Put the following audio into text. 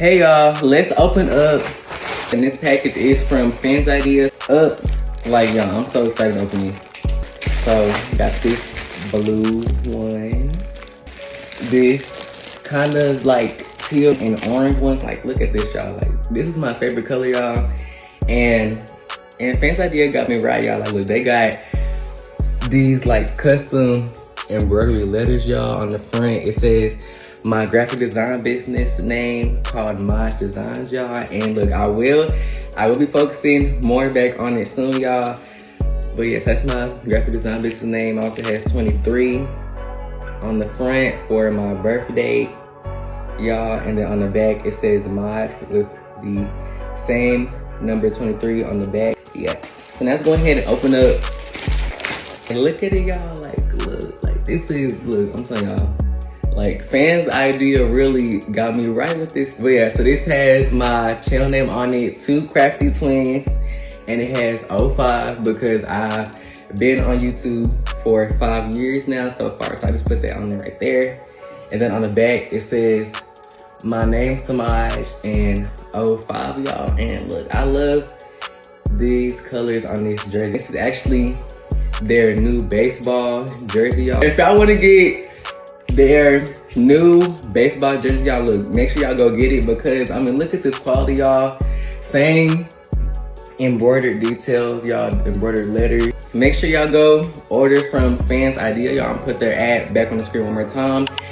Hey y'all, let's open up. And this package is from Fansidea. Like y'all, I'm so excited to open this. So, got this blue one. This kind of like teal and orange ones. Like, look at this, y'all. Like, this is my favorite color, y'all. And Fansidea got me right, y'all. Like, look, they got these like custom embroidery letters, y'all. On the front, it says my graphic design business name called My Designs, y'all. And look, I will be focusing more back on it soon, y'all. But yes, that's my graphic design business name. Also has 23 on the front for my birthday, y'all. And then on the back, it says mod with the same number 23 on the back. Yeah. So now let's go ahead and open up and look at it, y'all. Like, look, like this is, look, I'm telling y'all. Like, Fansidea really got me right with this. But yeah, so this has my channel name on it, Two Crafty Twins, and it has 05 because I've been on YouTube for 5 years now so far. So I just put that on there right there. And then on the back, it says my name Samaj and 05, y'all. And look, I love these colors on this jersey. This is actually their new baseball jersey, y'all. If y'all want to get their new baseball jersey, y'all, look, make sure y'all go get it because I mean, look at this quality, y'all. Same embroidered details, y'all, embroidered letters. Make sure y'all go order from Fansidea, y'all. I'm put their ad back on the screen one more time.